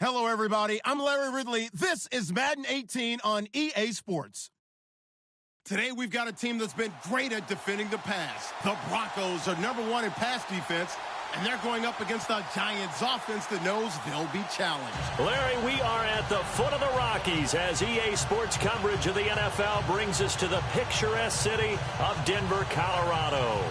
Hello, everybody. I'm Larry Ridley. This is Madden 18 on EA Sports. Today, we've got a team that's been great at defending the pass. The Broncos are #1 in pass defense, and they're going up against a Giants offense that knows they'll be challenged. Larry, we are at the foot of the Rockies as EA Sports coverage of the NFL brings us to the picturesque city of Denver, Colorado.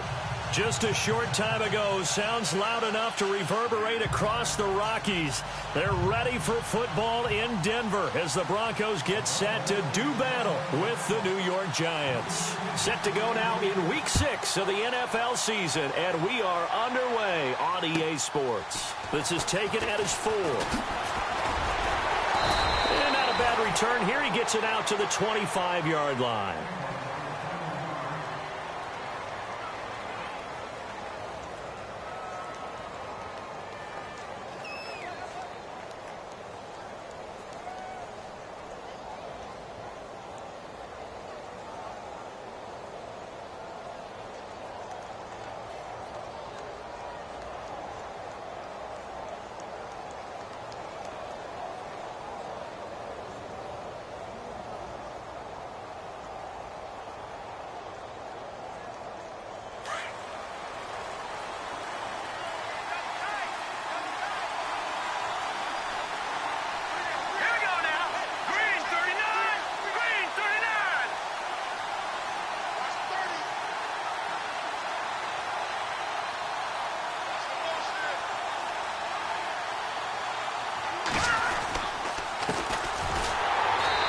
Just a short time ago, sounds loud enough to reverberate across the Rockies. They're ready for football in Denver as the Broncos get set to do battle with the New York Giants. Set to go now in Week 6 of the NFL season, and we are underway on EA Sports. This is taken at his 4. And not a bad return here. He gets it out to the 25-yard line.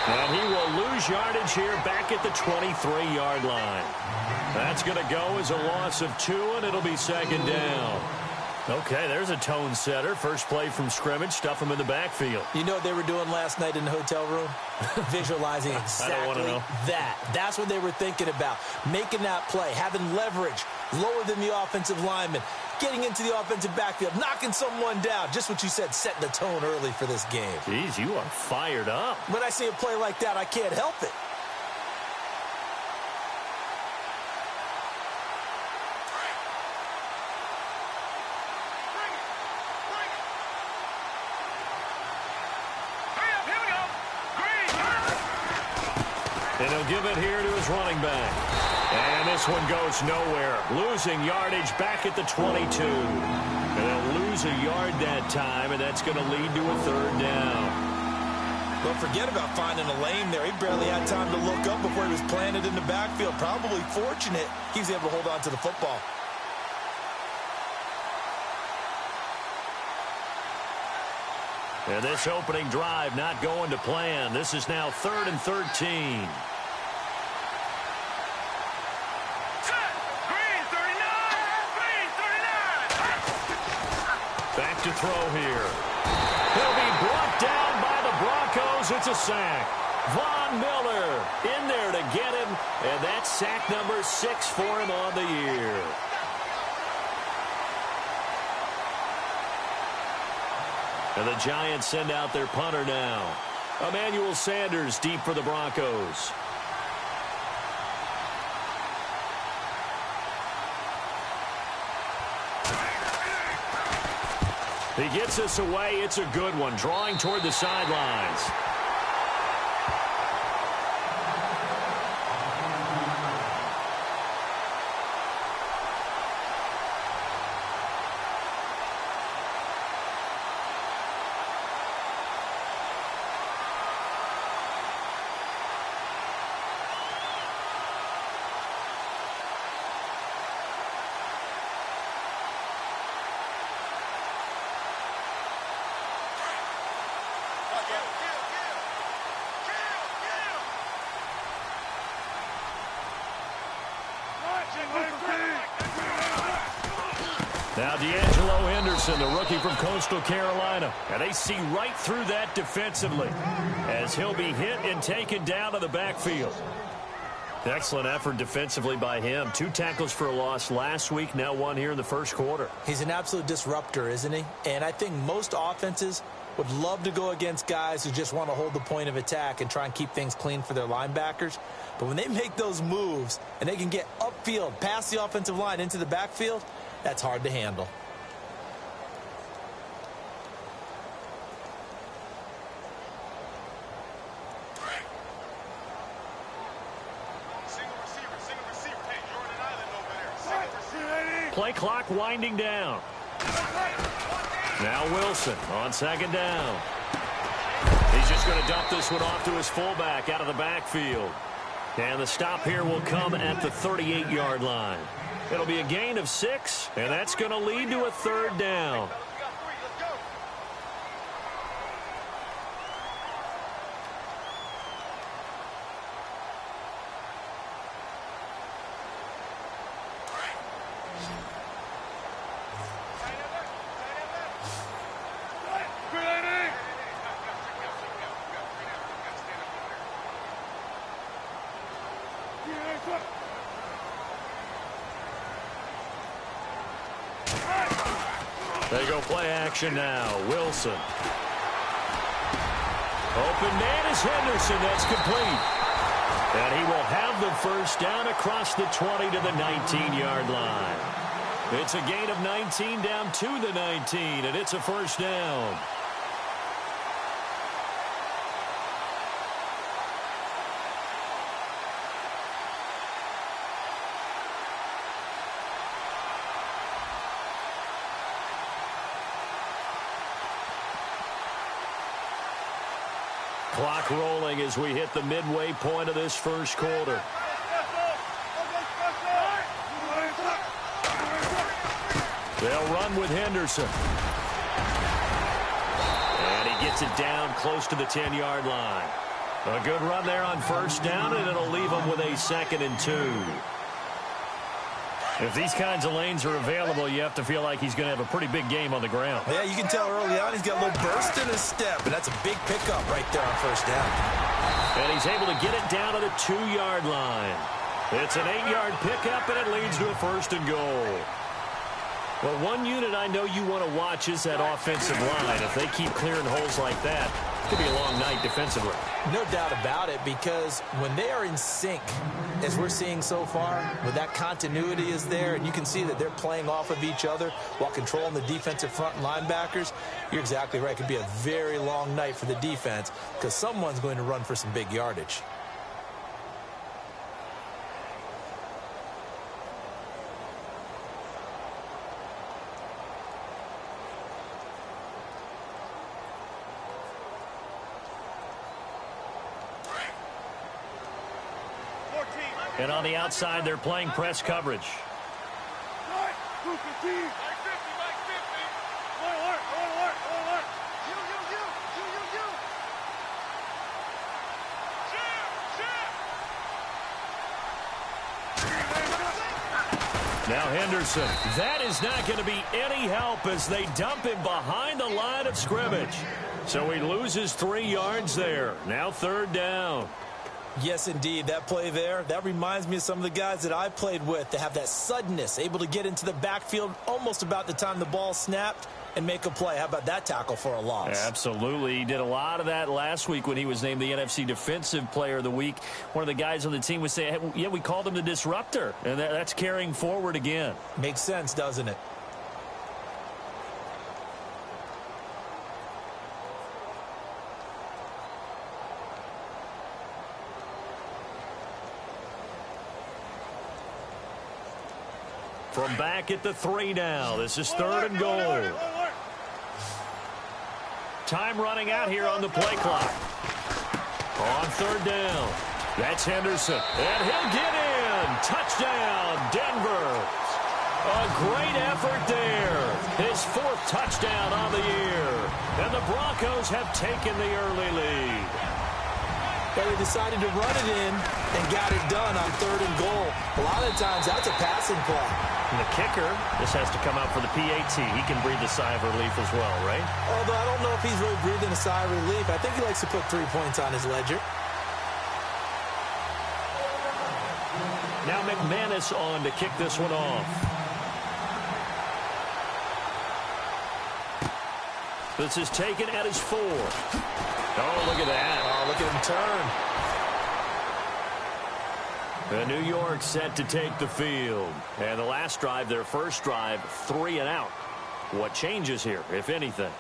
And he will lose yardage here back at the 23-yard line. That's going to go as a loss of 2, and it'll be second down. Okay, there's a tone setter. First play from scrimmage, stuff him in the backfield. You know what they were doing last night in the hotel room? Visualizing exactly that. That's what they were thinking about. Making that play, having leverage, lower than the offensive lineman, getting into the offensive backfield, knocking someone down. Just what you said, setting the tone early for this game. Jeez, you are fired up. When I see a play like that, I can't help it. And he'll give it here to his running back. And this one goes nowhere. Losing yardage back at the 22. And they'll lose a yard that time, and that's going to lead to a third down. Well, forget about finding a lane there. He barely had time to look up before he was planted in the backfield. Probably fortunate he was able to hold on to the football. And this opening drive not going to plan. This is now 3rd and 13. Back to throw here. He'll be brought down by the Broncos. It's a sack. Von Miller in there to get him. And that's sack number 6 for him on the year. And the Giants send out their punter now. Emmanuel Sanders deep for the Broncos. He gets us away. It's a good one. Drawing toward the sidelines. Now D'Angelo Henderson, the rookie from Coastal Carolina. And they see right through that defensively as he'll be hit and taken down to the backfield. Excellent effort defensively by him. 2 tackles for a loss last week, now 1 here in the first quarter. He's an absolute disruptor, isn't he? And I think most offenses would love to go against guys who just want to hold the point of attack and try and keep things clean for their linebackers. But when they make those moves and they can get upfield, past the offensive line into the backfield, that's hard to handle. Play clock winding down. Now Wilson on second down. He's just going to dump this one off to his fullback out of the backfield. And the stop here will come at the 38-yard line. It'll be a gain of 6, and that's going to lead to a third down. They go play action now. Wilson. Open man is Henderson. That's complete. And he will have the first down across the 20 to the 19-yard line. It's a gain of 19 down to the 19, and it's a first down. Clock rolling as we hit the midway point of this first quarter. They'll run with Henderson. And he gets it down close to the 10-yard line. A good run there on first down, and it'll leave him with a 2nd and 2. If these kinds of lanes are available, you have to feel like he's going to have a pretty big game on the ground. Yeah, you can tell early on he's got a little burst in his step, and that's a big pickup right there on first down. And he's able to get it down to the 2-yard line. It's an 8-yard pickup, and it leads to a 1st and goal. Well, one unit I know you want to watch is that offensive line. If they keep clearing holes like that, it could be a long night defensively. No doubt about it, because when they are in sync, as we're seeing so far, when that continuity is there, and you can see that they're playing off of each other while controlling the defensive front and linebackers, you're exactly right. It could be a very long night for the defense because someone's going to run for some big yardage. And on the outside, they're playing press coverage. Now Henderson. That is not going to be any help as they dump him behind the line of scrimmage. So he loses 3 yards there. Now 3rd down. Yes, indeed. That play there, that reminds me of some of the guys that I played with that have that suddenness, able to get into the backfield almost about the time the ball snapped and make a play. How about that tackle for a loss? Absolutely. He did a lot of that last week when he was named the NFC Defensive Player of the Week. One of the guys on the team was saying, hey, yeah, we called him the disruptor, and that's carrying forward again. Makes sense, doesn't it? From back at the 3 now. This is 3rd and goal. Time running out here on the play clock. On 3rd down. That's Henderson. And he'll get in. Touchdown, Denver. A great effort there. His 4th touchdown on the year. And the Broncos have taken the early lead. But they decided to run it in and got it done on 3rd and goal. A lot of times, that's a passing play. And the kicker, this has to come out for the PAT. He can breathe a sigh of relief as well, right? Although I don't know if he's really breathing a sigh of relief. I think he likes to put 3 points on his ledger. Now McManus on to kick this one off. This is taken at his 4. Oh, look at that. Oh, look at him turn. And New York set to take the field. And the last drive, their first drive, 3 and out. What changes here, if anything?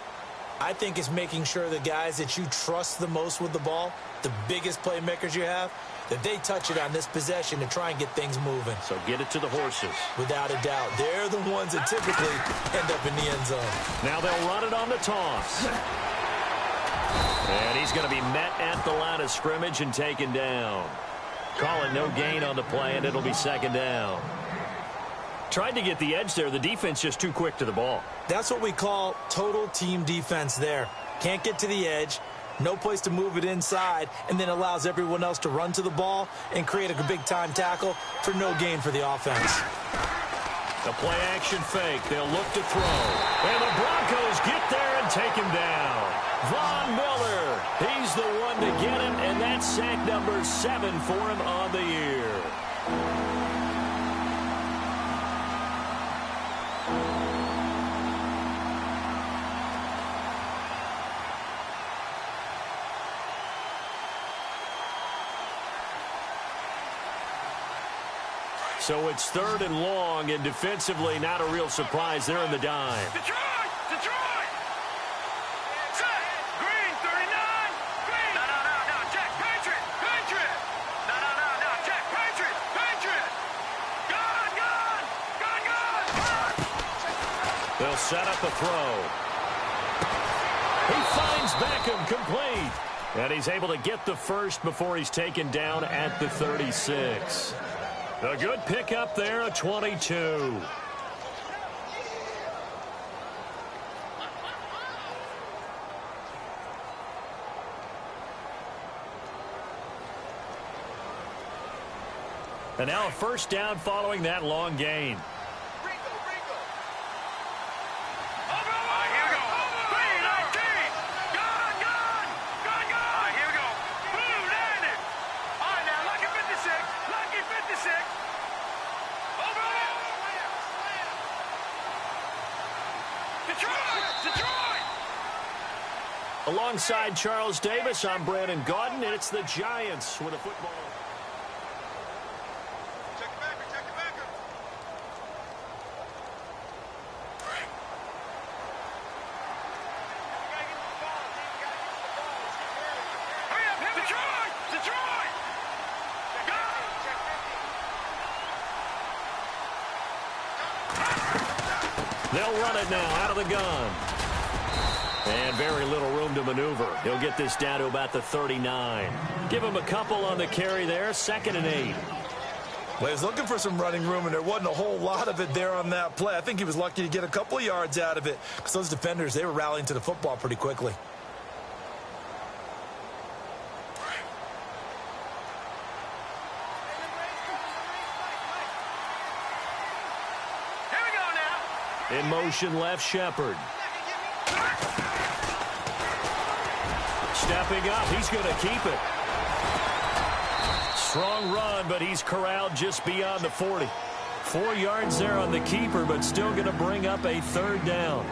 I think it's making sure the guys that you trust the most with the ball, the biggest playmakers you have, that they touch it on this possession to try and get things moving. So get it to the horses. Without a doubt. They're the ones that typically end up in the end zone. Now they'll run it on the toss. And he's going to be met at the line of scrimmage and taken down. Call it no gain on the play, and it'll be second down. Tried to get the edge there. The defense just too quick to the ball. That's what we call total team defense there. Can't get to the edge, no place to move it inside, and then allows everyone else to run to the ball and create a big-time tackle for no gain for the offense. The play-action fake. They'll look to throw. And the Broncos get there and take him down. Von Miller, he's the one to get him, and that's sack number 7 for him on the year. So it's 3rd and long, and defensively not a real surprise. They're in the dime. Detroit! Detroit! Set! Green, 39! Green! No, Jack, Patriot! Patriot! No, Jack, Patriot! Patriot! Gun! They'll set up a throw. He finds Beckham complete. And he's able to get the first before he's taken down at the 36. A good pickup there, a 22. And now a first down following that long gain. Alongside Charles Davis, I'm Brandon Gaudin, and it's the Giants with a football. Check it back. Hurry up, Detroit! They'll run it now out of the gun. And very little room to maneuver. He'll get this down to about the 39. Give him a couple on the carry there. 2nd and 8. Well, he was looking for some running room, and there wasn't a whole lot of it there on that play. I think he was lucky to get a couple of yards out of it because those defenders, they were rallying to the football pretty quickly. Here we go now. In motion left, Shepard. Stepping up, he's going to keep it. Strong run, but he's corralled just beyond the 40. 4 yards there on the keeper, but still going to bring up a 3rd down.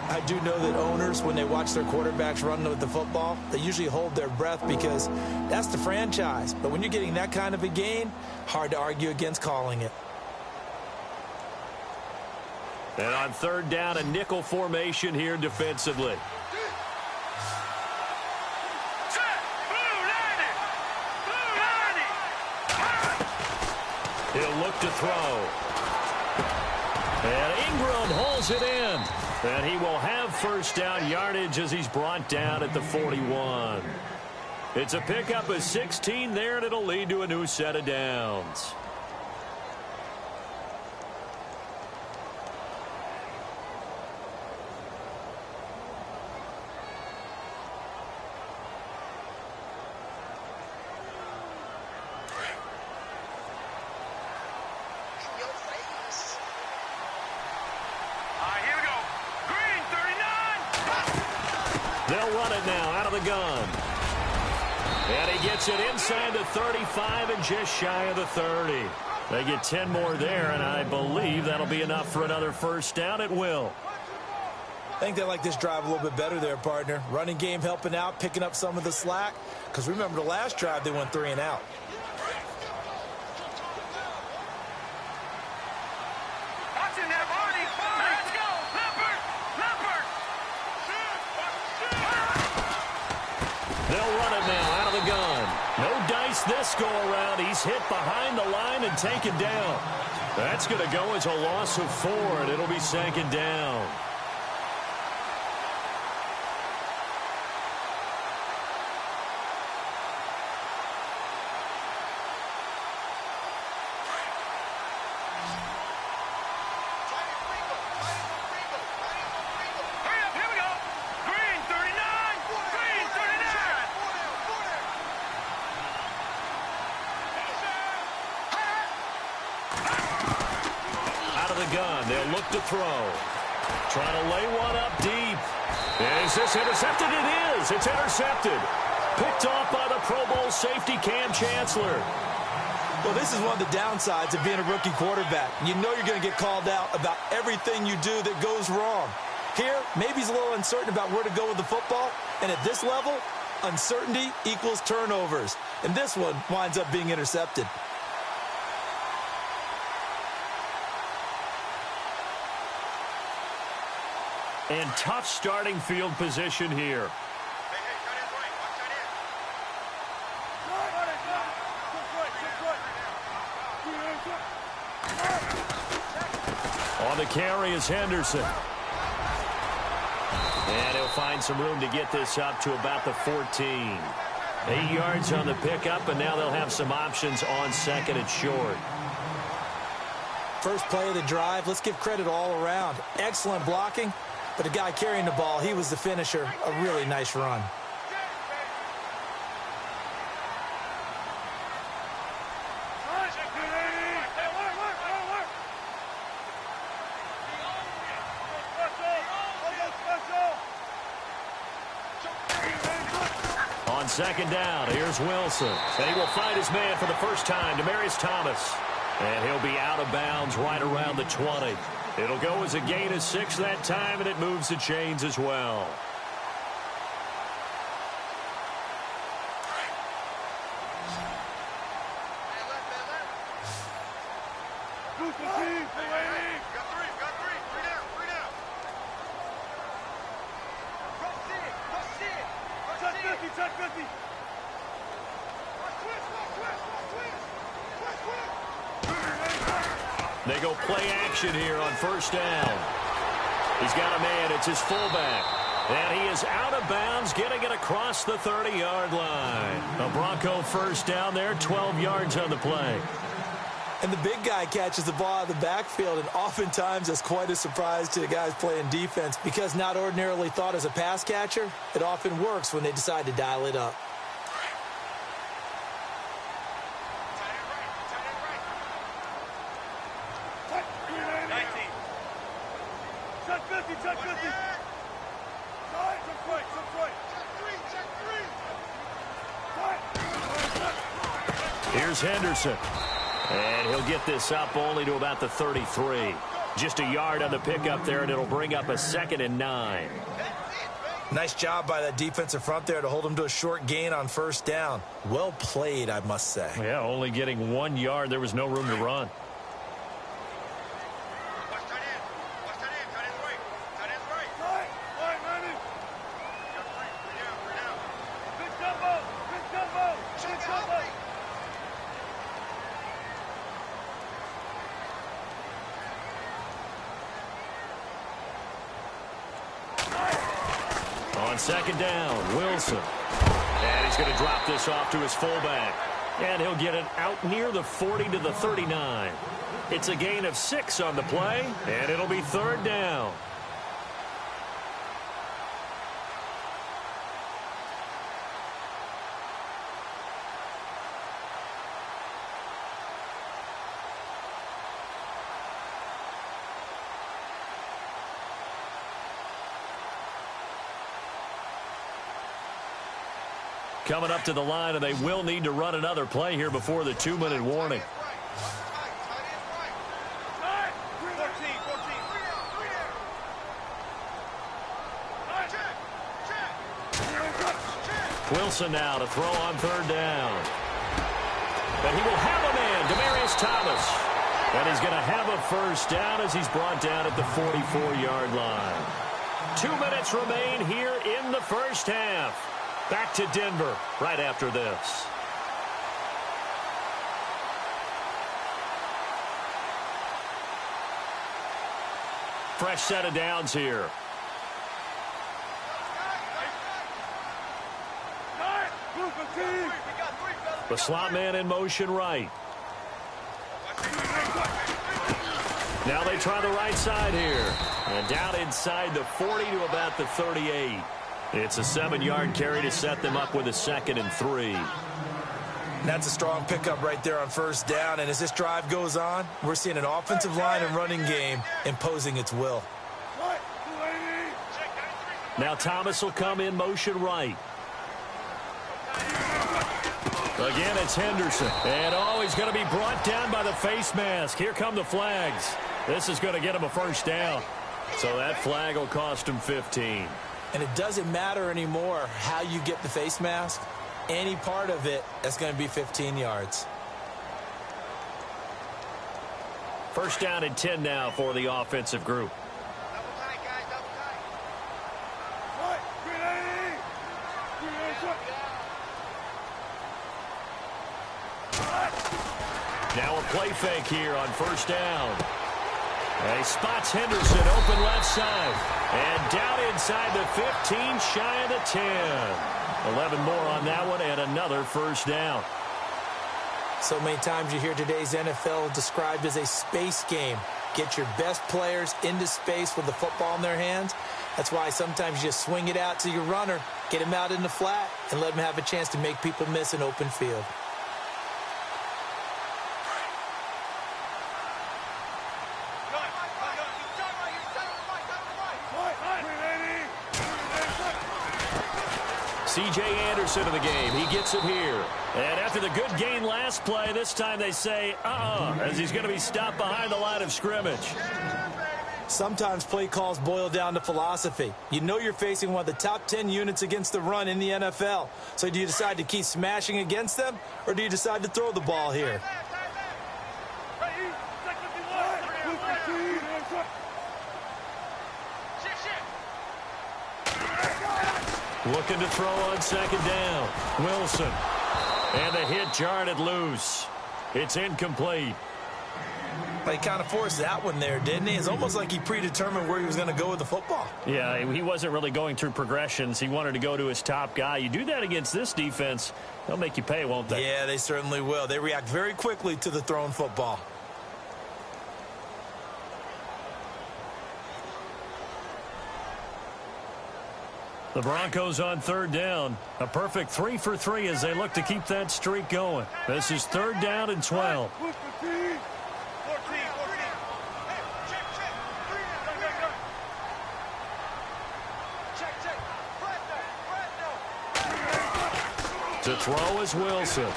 I do know that owners, when they watch their quarterbacks run with the football, they usually hold their breath because that's the franchise. But when you're getting that kind of a gain, hard to argue against calling it. And on 3rd down, a nickel formation here defensively. He'll look to throw. And Ingram hauls it in. And he will have first down yardage as he's brought down at the 41. It's a pickup of 16 there, and it'll lead to a new set of downs. They'll run it now out of the gun. And he gets it inside the 35 and just shy of the 30. They get 10 more there, and I believe that'll be enough for another first down. It will. I think they like this drive a little bit better there, partner. Running game helping out, picking up some of the slack. Because remember the last drive, they went 3 and out. Watching that, Marty. Let's go. Leopard. They'll run it now out of the gun. No dice this go-around. He's hit behind the line and taken down. That's going to go as a loss of 4, and it'll be second down. They'll look to throw. Trying to lay one up deep. Is this intercepted? It is. It's intercepted. Picked off by the Pro Bowl safety Cam Chancellor. Well, this is one of the downsides of being a rookie quarterback. You know you're going to get called out about everything you do that goes wrong. Here, maybe he's a little uncertain about where to go with the football. And at this level, uncertainty equals turnovers. And this one winds up being intercepted. And tough starting field position here. On the carry is Henderson. And he'll find some room to get this up to about the 14. 8 yards on the pickup, and now they'll have some options on second and short. First play of the drive, let's give credit all around. Excellent blocking. But the guy carrying the ball, he was the finisher. A really nice run. On second down, here's Wilson. And he will find his man for the first time, Demaryius Thomas. And he'll be out of bounds right around the 20. It'll go as a gain of 6 that time, and it moves the chains as well. They go play action here on first down. He's got a man. It's his fullback. And he is out of bounds, getting it across the 30-yard line. A Bronco first down there, 12 yards on the play. And the big guy catches the ball out of the backfield, and oftentimes that's quite a surprise to the guys playing defense because not ordinarily thought as a pass catcher, it often works when they decide to dial it up. Here's Henderson. And he'll get this up only to about the 33. Just a yard on the pickup there, and it'll bring up a 2nd and 9. Nice job by that defensive front there to hold him to a short gain on first down. Well played, I must say. Yeah, only getting 1 yard. There was no room to run. On second down, Wilson. And he's going to drop this off to his fullback. And he'll get it out near the 40 to the 39. It's a gain of 6 on the play, and it'll be 3rd down. Coming up to the line, and they will need to run another play here before the 2-minute warning. Wilson now to throw on 3rd down. And he will have a man, Demaryius Thomas. And he's going to have a first down as he's brought down at the 44-yard line. 2 minutes remain here in the first half. Back to Denver right after this. Fresh set of downs here. The slot man in motion right. Now they try the right side here. And down inside the 40 to about the 38. It's a 7-yard carry to set them up with a 2nd and 3. That's a strong pickup right there on first down. And as this drive goes on, we're seeing an offensive line and running game imposing its will. Now Thomas will come in motion right. Again, it's Henderson. And, he's going to be brought down by the face mask. Here come the flags. This is going to get him a first down. So that flag will cost him 15. And it doesn't matter anymore how you get the face mask. Any part of it, that's going to be 15 yards. First down and 10 now for the offensive group. Now a play fake here on first down. And he spots Henderson open left side. And down inside the 15, shy of the 10. 11 more on that one and another first down. So many times you hear today's NFL described as a space game. Get your best players into space with the football in their hands. That's why sometimes you just swing it out to your runner, get him out in the flat, and let him have a chance to make people miss an open field. C.J. Anderson in the game. He gets it here. And after the good gain last play, this time they say, as he's going to be stopped behind the line of scrimmage. Sometimes play calls boil down to philosophy. You know you're facing one of the top 10 units against the run in the NFL. So do you decide to keep smashing against them, or do you decide to throw the ball here? Looking to throw on second down. Wilson. And the hit jarred it loose. It's incomplete. But he kind of forced that one there, didn't he? It's almost like he predetermined where he was going to go with the football. Yeah, he wasn't really going through progressions. He wanted to go to his top guy. You do that against this defense, they'll make you pay, won't they? Yeah, they certainly will. They react very quickly to the thrown football. The Broncos on third down. A perfect 3 for 3 as they look to keep that streak going. This is third down and 12. To throw is Wilson.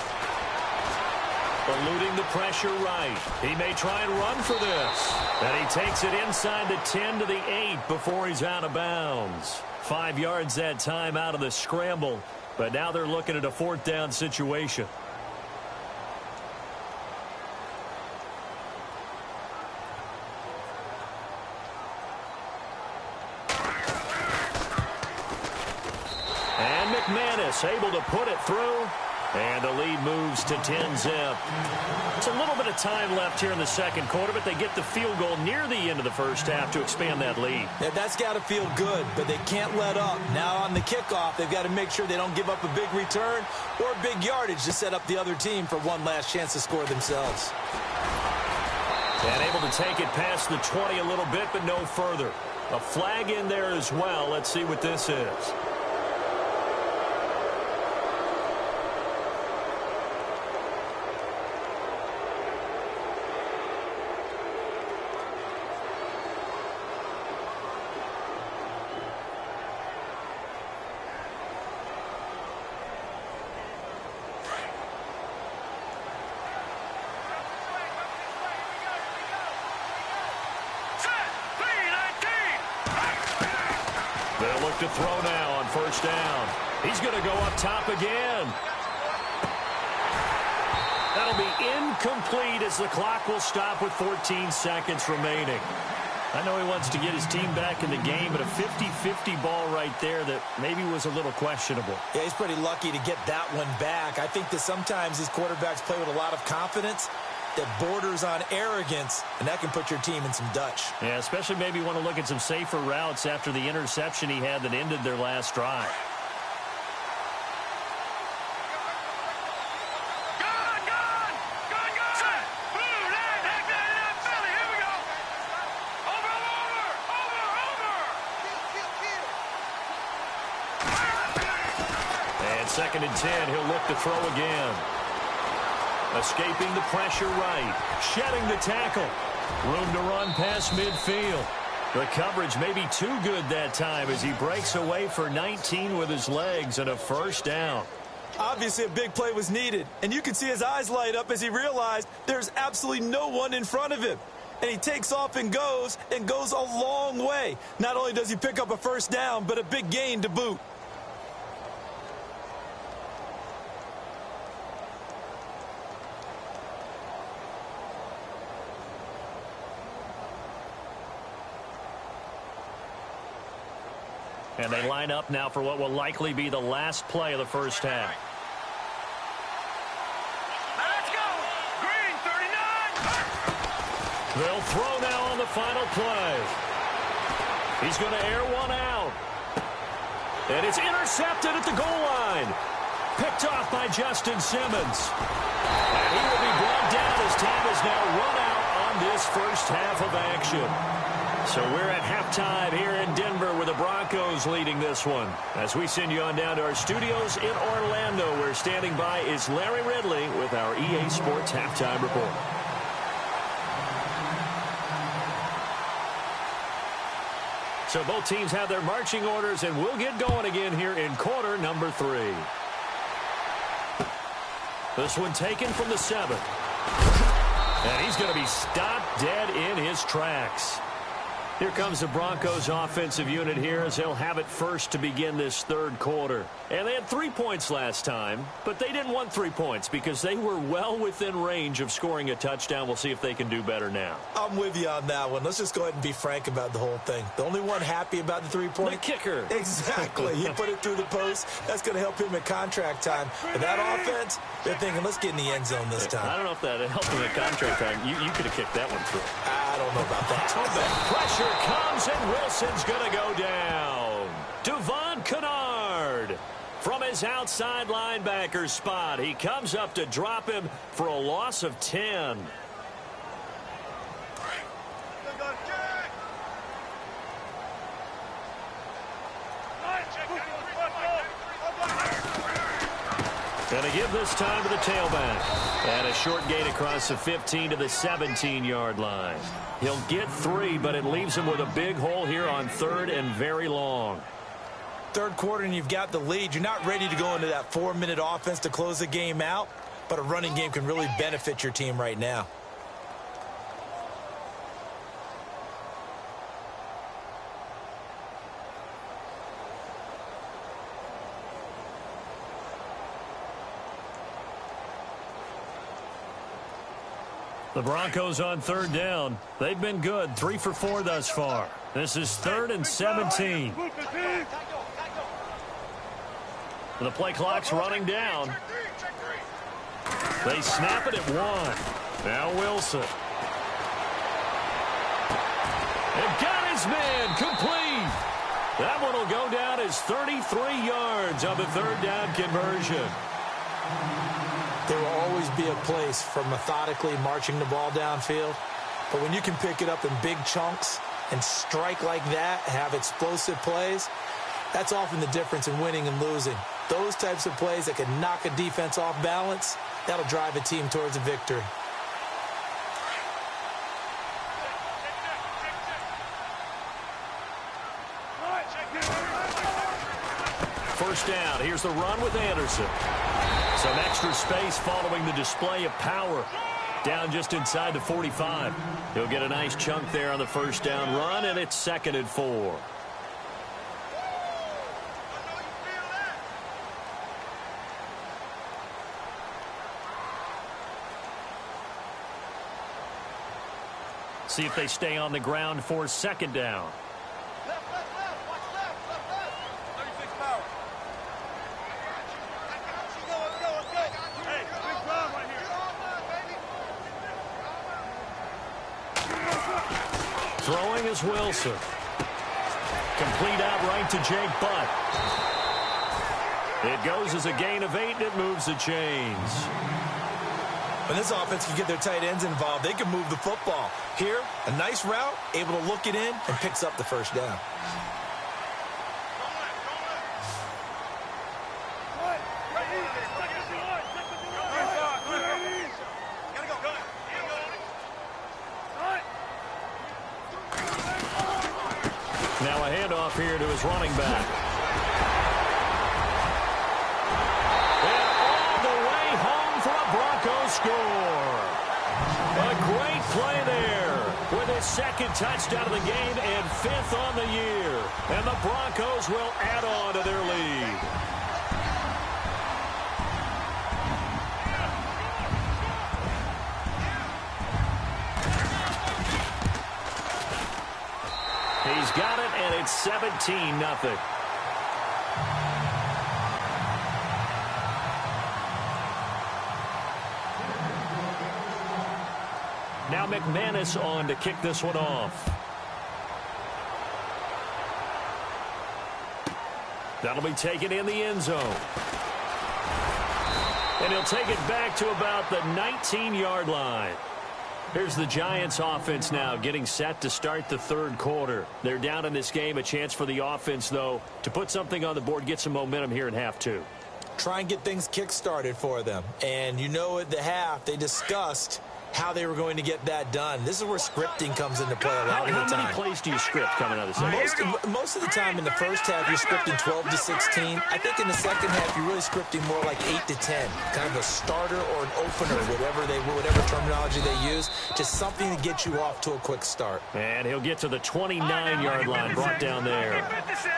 Eluding the pressure right. He may try and run for this. And he takes it inside the 10 to the 8 before he's out of bounds. 5 yards that time out of the scramble. But now they're looking at a fourth down situation. And McManus able to put it through. And the lead moves to 10-zip. It's a little bit of time left here in the second quarter, but they get the field goal near the end of the first half to expand that lead. Yeah, that's got to feel good, but they can't let up. Now on the kickoff, they've got to make sure they don't give up a big return or big yardage to set up the other team for one last chance to score themselves. And able to take it past the 20 a little bit, but no further. A flag in there as well. Let's see what this is. To throw now on first down. He's going to go up top again. That'll be incomplete as the clock will stop with 14 seconds remaining. I know he wants to get his team back in the game, but a 50-50 ball right there that maybe was a little questionable. Yeah, he's pretty lucky to get that one back. I think that sometimes these quarterbacks play with a lot of confidence that borders on arrogance, and that can put your team in some Dutch. Yeah, especially maybe want to look at some safer routes after the interception he had that ended their last drive. Second and 10, he'll look to throw again. Escaping the pressure right. Shedding the tackle. Room to run past midfield. The coverage may be too good that time as he breaks away for 19 with his legs and a first down. Obviously, a big play was needed, and you can see his eyes light up as he realized there's absolutely no one in front of him. And he takes off and goes a long way. Not only does he pick up a first down, but a big gain to boot. And they line up now for what will likely be the last play of the first half. Let's go! Green, 39! They'll throw now on the final play. He's going to air one out. And it's intercepted at the goal line. Picked off by Justin Simmons. And he will be brought down as time is now run out on this first half of action. So we're at halftime here in Denver with the Broncos leading this one. As we send you on down to our studios in Orlando, where standing by is Larry Ridley with our EA Sports Halftime Report. So both teams have their marching orders, and we'll get going again here in quarter number 3. This one taken from the 7. And he's going to be stopped dead in his tracks. Here comes the Broncos offensive unit here as they'll have it first to begin this third quarter. And they had 3 points last time, but they didn't want 3 points because they were well within range of scoring a touchdown. We'll see if they can do better now. I'm with you on that one. Let's just go ahead and be frank about the whole thing. The only one happy about the 3-point? The kicker. Exactly. He put it through the post. That's going to help him at contract time. But that offense, they're thinking, let's get in the end zone this time. I don't know if that helped him at contract time. You could have kicked that one through. I don't know about that. Pressure comes, and Wilson's going to go down. Devon Kennard from his outside linebacker spot. He comes up to drop him for a loss of 10. Going to give this time to the tailback. And a short gain across the 15 to the 17-yard line. He'll get 3, but it leaves him with a big hole here on third and very long. Third quarter and you've got the lead. You're not ready to go into that 4-minute offense to close the game out, but a running game can really benefit your team right now. The Broncos on third down. They've been good, 3 for 4 thus far. This is 3rd and 17. The play clock's running down. They snap it at 1. Now Wilson. And got his man complete. That one will go down as 33 yards on the third down conversion. There will always be a place for methodically marching the ball downfield. But when you can pick it up in big chunks and strike like that, have explosive plays, that's often the difference in winning and losing. Those types of plays that can knock a defense off balance, that'll drive a team towards a victory. First down. Here's the run with Anderson. Some extra space following the display of power. Down just inside the 45. He'll get a nice chunk there on the first down run, and it's 2nd and 4. see if they stay on the ground for second down. Throwing is Wilson. Complete out right to Jake Butt. It goes as a gain of 8, and it moves the chains. When this offense can get their tight ends involved, they can move the football. Here, a nice route, able to look it in, and picks up the first down. Now a handoff here to his running back. And all the way home for a Broncos score. A great play there with his second touchdown of the game and 5th on the year. And the Broncos will add on to their lead. He's got it, and it's 17-0. Now McManus on to kick this one off. That'll be taken in the end zone. And he'll take it back to about the 19-yard line. Here's the Giants offense now getting set to start the third quarter. They're down in this game. A chance for the offense, though, to put something on the board, get some momentum here in half two. Try and get things kick-started for them. And you know at the half, they discussed how they were going to get that done. This is where scripting comes into play a lot of the time. How many plays do you script coming out of the second? Most of the time in the first half, you're scripting 12 to 16. I think in the second half, you're really scripting more like 8 to 10. Kind of a starter or an opener, whatever terminology they use. Just something to get you off to a quick start. And he'll get to the 29-yard line, brought down there.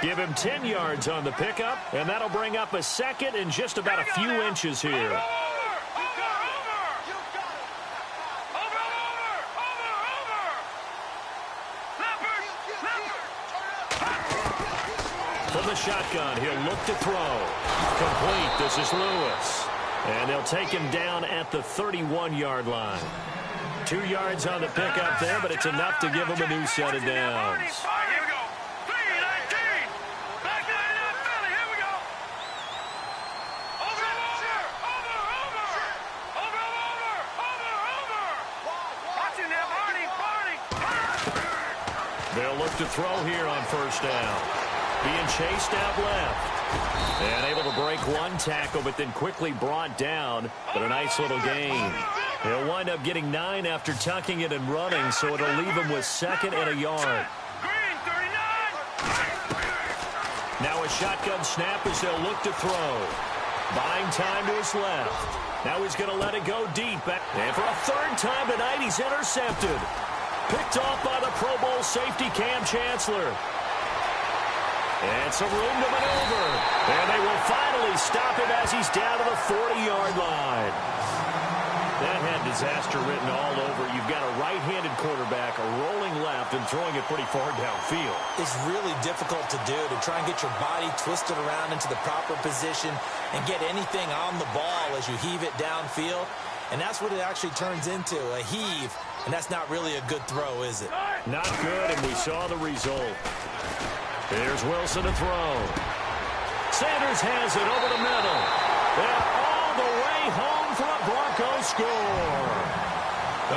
Give him 10 yards on the pickup, and that'll bring up a second and just about a few inches here. From the shotgun, he'll look to throw. Complete. This is Lewis. And they'll take him down at the 31-yard line. 2 yards on the pickup there, but it's enough to give him a new set of downs. Here we go. 3-19. Back to the Philly. Here we go. Over. Watch him now, Barney. They'll look to throw here on first down. Being chased out left. And able to break one tackle, but then quickly brought down. But a nice little gain. He'll wind up getting 9 after tucking it and running, so it'll leave him with 2nd and a yard. Green, 39. Now a shotgun snap as they'll look to throw. Buying time to his left. Now he's going to let it go deep. And for a 3rd time tonight, he's intercepted. Picked off by the Pro Bowl safety Cam Chancellor. And some room to maneuver. And they will finally stop him as he's down to the 40-yard line. That had disaster written all over. You've got a right-handed quarterback rolling left and throwing it pretty far downfield. It's really difficult to do, to try and get your body twisted around into the proper position and get anything on the ball as you heave it downfield. And that's what it actually turns into, a heave. And that's not really a good throw, is it? Not good, and we saw the result. Here's Wilson to throw. Sanders has it over the middle. And all the way home for a Broncos score.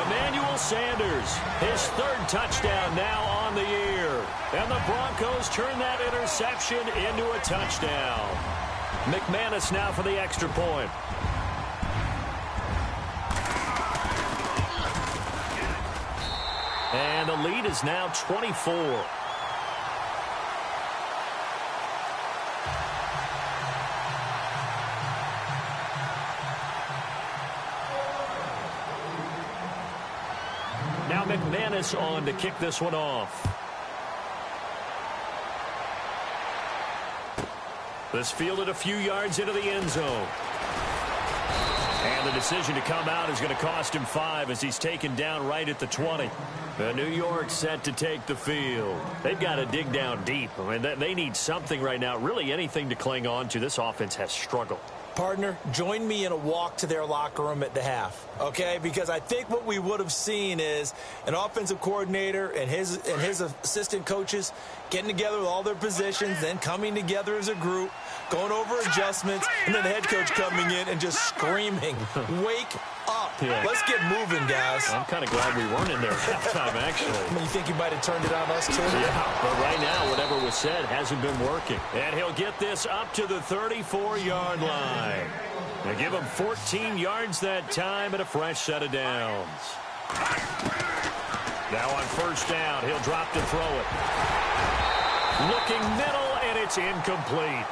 Emmanuel Sanders, his 3rd touchdown now on the year. And the Broncos turn that interception into a touchdown. McManus now for the extra point. And the lead is now 24. Now McManus on to kick this one off. This fielded a few yards into the end zone. And the decision to come out is going to cost him 5 as he's taken down right at the 20. New York set to take the field. They've got to dig down deep. I mean, they need something right now, really anything to cling on to. This offense has struggled. Partner, join me in a walk to their locker room at the half, okay? Because I think what we would have seen is an offensive coordinator and his assistant coaches getting together with all their positions, then coming together as a group, going over adjustments, and then the head coach coming in and just screaming, wake up. Yeah. Let's get moving, guys. I'm kind of glad we weren't in there at halftime, actually. You think he might have turned it on us, too? Yeah, but right now, whatever was said hasn't been working. And he'll get this up to the 34-yard line. They give him 14 yards that time and a fresh set of downs. Now on first down, he'll drop to throw it. Looking middle, and it's incomplete.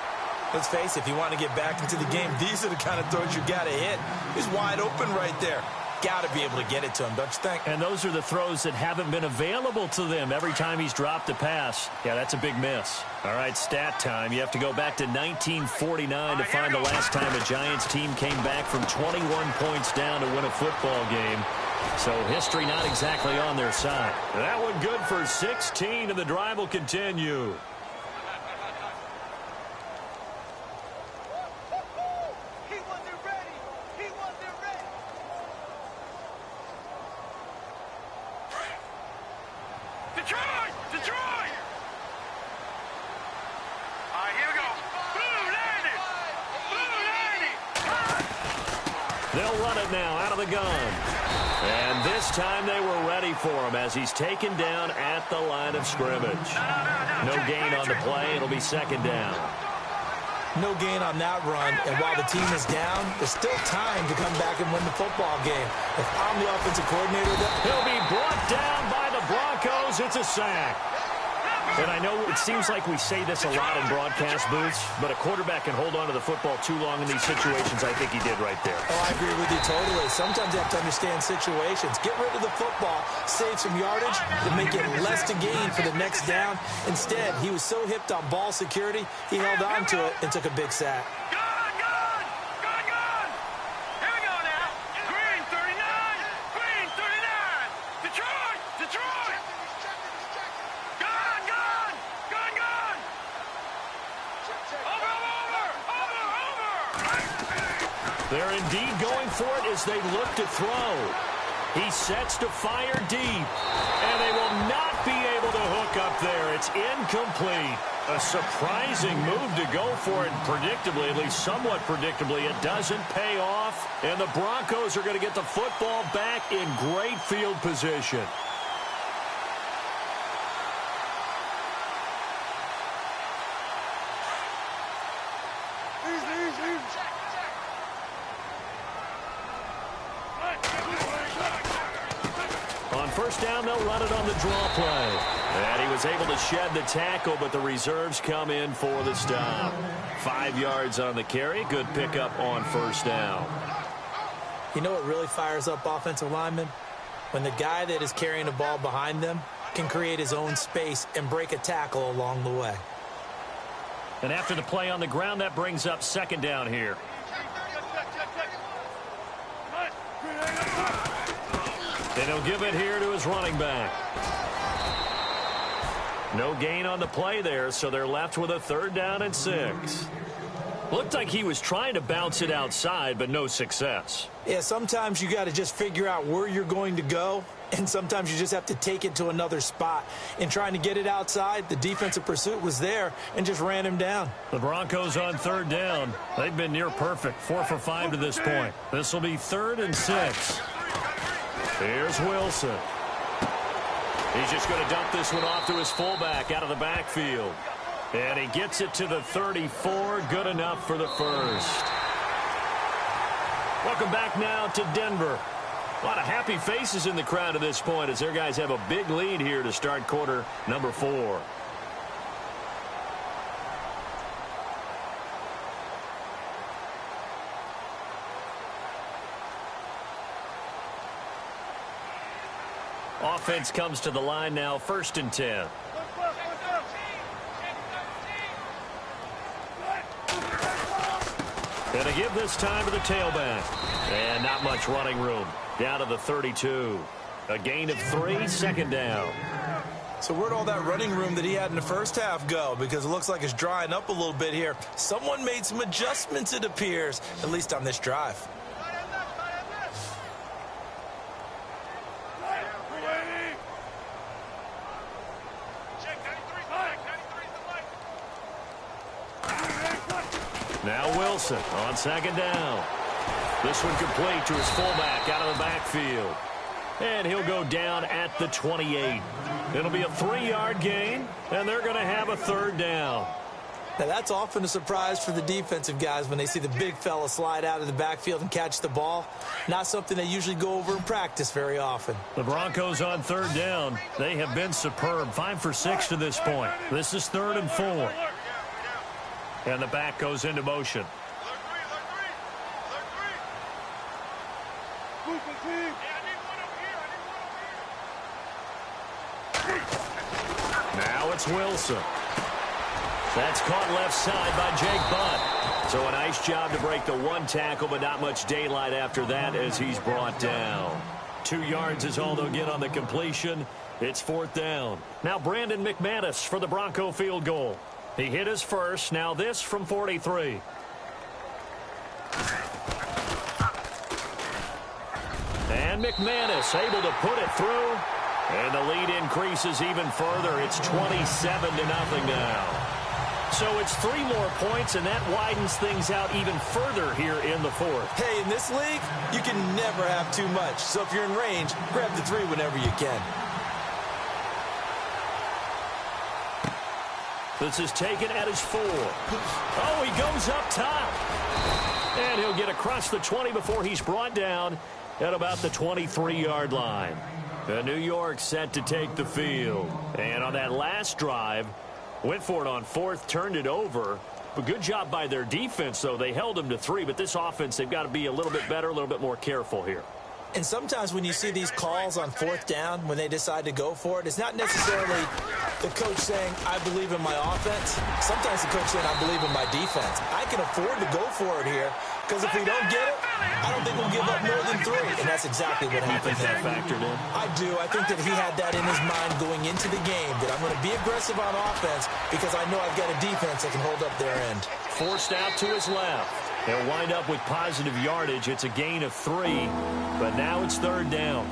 Let's face it, if you want to get back into the game, these are the kind of throws you got to hit. He's wide open right there. Got to be able to get it to him, don't you think? And those are the throws that haven't been available to them every time he's dropped a pass. Yeah, that's a big miss. All right, stat time. You have to go back to 1949 to find the last time a Giants team came back from 21 points down to win a football game. So history not exactly on their side. That one good for 16, and the drive will continue. They'll run it now out of the gun. And this time they were ready for him as he's taken down at the line of scrimmage. No gain on the play. It'll be second down. No gain on that run. And while the team is down, there's still time to come back and win the football game. If I'm the offensive coordinator, he'll be brought down by the Broncos. It's a sack. And I know it seems like we say this a lot in broadcast booths, but a quarterback can hold on to the football too long in these situations. I think he did right there. Oh, I agree with you totally. Sometimes you have to understand situations. Get rid of the football, save some yardage, and make it less to gain for the next down. Instead, he was so hipped on ball security, he held on to it and took a big sack. They're indeed going for it as they look to throw. He sets to fire deep, and they will not be able to hook up there. It's incomplete. A surprising move to go for it, predictably, at least somewhat predictably. It doesn't pay off, and the Broncos are going to get the football back in great field position. First down, they'll run it on the draw play. And he was able to shed the tackle, but the reserves come in for the stop. 5 yards on the carry. Good pickup on first down. You know what really fires up offensive linemen? When the guy that is carrying the ball behind them can create his own space and break a tackle along the way. And after the play on the ground, that brings up second down here. And he'll give it here to his running back. No gain on the play there, so they're left with a 3rd down and 6. Looked like he was trying to bounce it outside, but no success. Yeah, sometimes you got to just figure out where you're going to go, and sometimes you just have to take it to another spot. In trying to get it outside, the defensive pursuit was there and just ran him down. The Broncos on 3rd down. They've been near perfect, 4 for 5 to this point. This will be 3rd and 6. Here's Wilson. He's just going to dump this one off to his fullback out of the backfield. And he gets it to the 34. Good enough for the first. Welcome back now to Denver. A lot of happy faces in the crowd at this point as their guys have a big lead here to start quarter number 4. Offense comes to the line now, 1st and 10. And to give this time to the tailback. And not much running room. Down to the 32. A gain of 3, 2nd down. So where'd all that running room that he had in the first half go? Because it looks like it's drying up a little bit here. Someone made some adjustments, it appears, at least on this drive. Now Wilson on 2nd down. This one complete to his fullback out of the backfield. And he'll go down at the 28. It'll be a 3-yard gain, and they're going to have a 3rd down. Now, that's often a surprise for the defensive guys when they see the big fella slide out of the backfield and catch the ball. Not something they usually go over in practice very often. The Broncos on 3rd down. They have been superb. 5 for 6 to this point. This is 3rd and 4. And the back goes into motion. Now it's Wilson. That's caught left side by Jake Butt. So a nice job to break the 1 tackle, but not much daylight after that as he's brought down. 2 yards is all they'll get on the completion. It's 4th down. Now Brandon McManus for the Bronco field goal. He hit his first. Now this from 43. And McManus able to put it through. And the lead increases even further. It's 27-0 now. So it's 3 more points, and that widens things out even further here in the 4th. Hey, in this league, you can never have too much. So if you're in range, grab the 3 whenever you can. This is taken at his 4. Oh, he goes up top. And he'll get across the 20 before he's brought down at about the 23-yard line. The New York set to take the field. And on that last drive, went for it on 4th, turned it over. But good job by their defense, though. They held them to 3, but this offense, they've got to be a little bit better, a little bit more careful here. And sometimes when you see these calls on 4th down, when they decide to go for it, it's not necessarily the coach saying, I believe in my offense. Sometimes the coach saying, I believe in my defense. I can afford to go for it here, because if we don't get it, I don't think we'll give up more than 3. And that's exactly what happened there. That factored in? I do. I think that he had that in his mind going into the game, that I'm going to be aggressive on offense because I know I've got a defense that can hold up their end. Forced out to his left. They'll wind up with positive yardage. It's a gain of 3, but now it's 3rd down.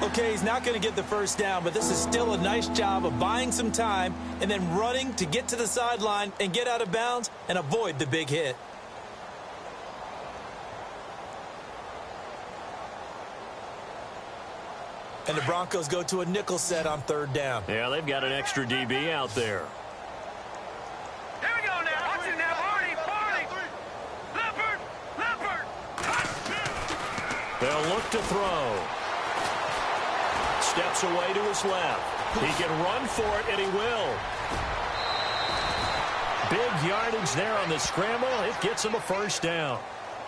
Okay, he's not going to get the 1st down, but this is still a nice job of buying some time and then running to get to the sideline and get out of bounds and avoid the big hit. And the Broncos go to a nickel set on 3rd down. Yeah, they've got an extra DB out there. Here we go now. Watch it now. Party. Leopard. They'll look to throw. Steps away to his left. He can run for it, and he will. Big yardage there on the scramble. It gets him a 1st down.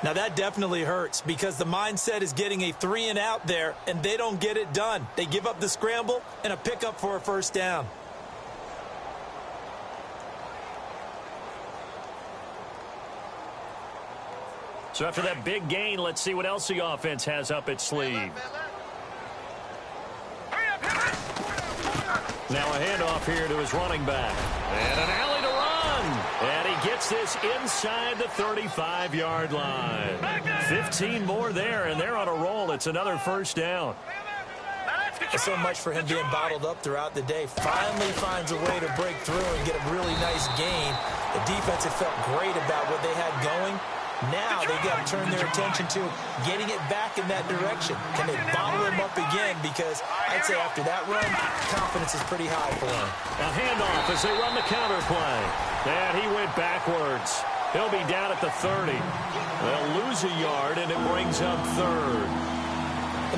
Now that definitely hurts because the mindset is getting a 3 and out there, and they don't get it done. They give up the scramble and a pickup for a 1st down. So after that big gain, let's see what else the offense has up its sleeve. Now a handoff here to his running back. And an alley to run. And he gets this inside the 35-yard line. 15 more there, and they're on a roll. It's another 1st down. So much for him being bottled up throughout the day. Finally finds a way to break through and get a really nice gain. The defense had felt great about what they had going. Now they've got to turn their attention to getting it back in that direction. Can they bottle him up again? Because I'd say after that run, confidence is pretty high for him. A handoff as they run the counter play. And he went backwards. He'll be down at the 30. They'll lose a yard, and it brings up 3rd.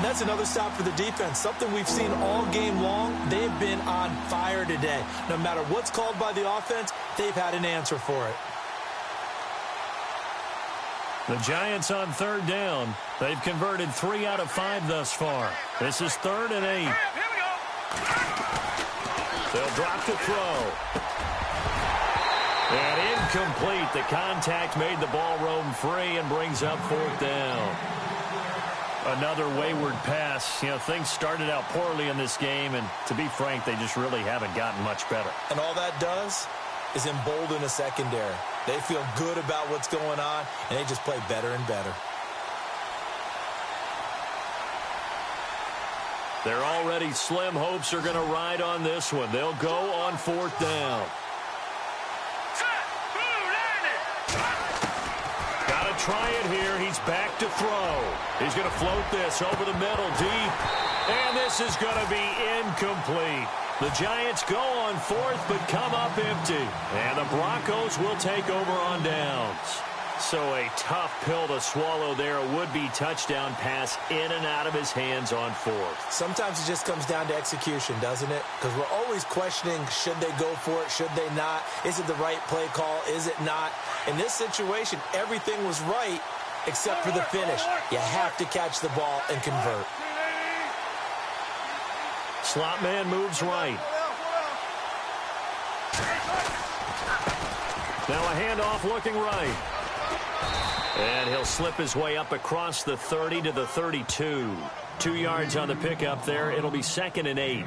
And that's another stop for the defense. Something we've seen all game long. They've been on fire today. No matter what's called by the offense, they've had an answer for it. The Giants on 3rd down. They've converted 3 out of 5 thus far. This is 3rd and 8. They'll drop to throw. And incomplete. The contact made the ball roam free and brings up 4th down. Another wayward pass. You know, things started out poorly in this game, and to be frank, they just really haven't gotten much better. And all that does is embolden a secondary. They feel good about what's going on, and they just play better and better. Their already slim hopes are going to ride on this one. They'll go on 4th down. Got to try it here. He's back to throw. He's going to float this over the middle deep. And this is going to be incomplete. The Giants go on 4th but come up empty. And the Broncos will take over on downs. So a tough pill to swallow there. A would-be touchdown pass in and out of his hands on 4th. Sometimes it just comes down to execution, doesn't it? Because we're always questioning, should they go for it, should they not? Is it the right play call, is it not? In this situation, everything was right except for the finish. You have to catch the ball and convert. Slot man moves right. Now a handoff looking right. And he'll slip his way up across the 30 to the 32. 2 yards on the pickup there. It'll be 2nd and 8.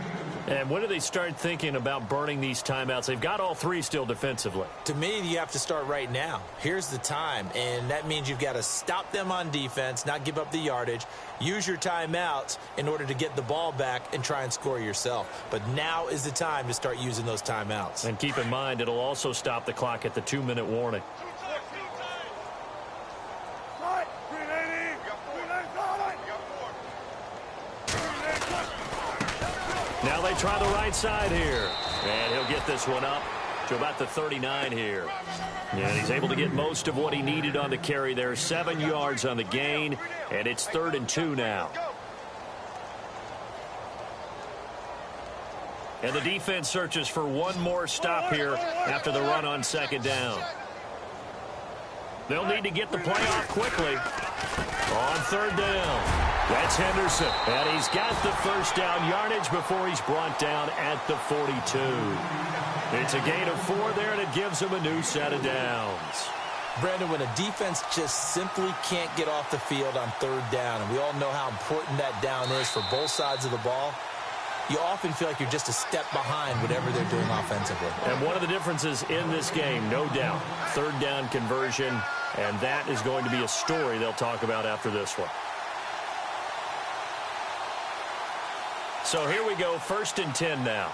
And when do they start thinking about burning these timeouts? They've got all 3 still defensively. To me, you have to start right now. Here's the time, and that means you've got to stop them on defense, not give up the yardage, use your timeouts in order to get the ball back and try and score yourself. But now is the time to start using those timeouts. And keep in mind, it'll also stop the clock at the 2-minute warning. Now they try the right side here. And he'll get this one up to about the 39 here. And he's able to get most of what he needed on the carry there. 7 yards on the gain. And it's 3rd and 2 now. And the defense searches for one more stop here after the run on 2nd down. They'll need to get the play off quickly. On 3rd down. That's Henderson. And he's got the 1st down yardage before he's brought down at the 42. It's a gain of 4 there, and it gives him a new set of downs. Brandon, when a defense just simply can't get off the field on 3rd down, and we all know how important that down is for both sides of the ball, you often feel like you're just a step behind whatever they're doing offensively. And one of the differences in this game, no doubt, 3rd down conversion, and that is going to be a story they'll talk about after this one. So here we go, 1st and 10 now.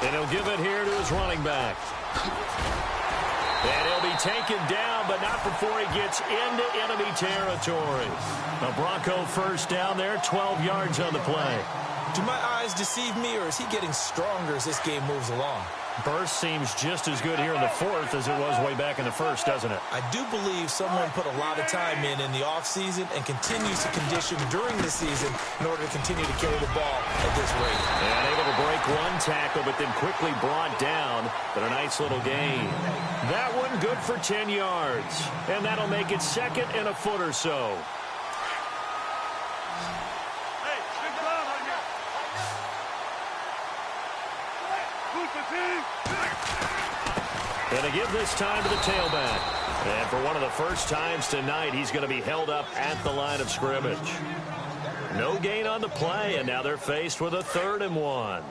And he'll give it here to his running back. And he'll be taken down, but not before he gets into enemy territory. A Bronco 1st down there, 12 yards on the play. Do my eyes deceive me, or is he getting stronger as this game moves along? Burst seems just as good here in the 4th as it was way back in the 1st, doesn't it? I do believe someone put a lot of time in the offseason and continues to condition during the season in order to continue to carry the ball at this rate. And able to break one tackle, but then quickly brought down. But a nice little gain. That one good for 10 yards. And that'll make it 2nd and a foot or so. And they give this time to the tailback. And for one of the first times tonight, he's going to be held up at the line of scrimmage. No gain on the play, and now they're faced with a 3rd and 1.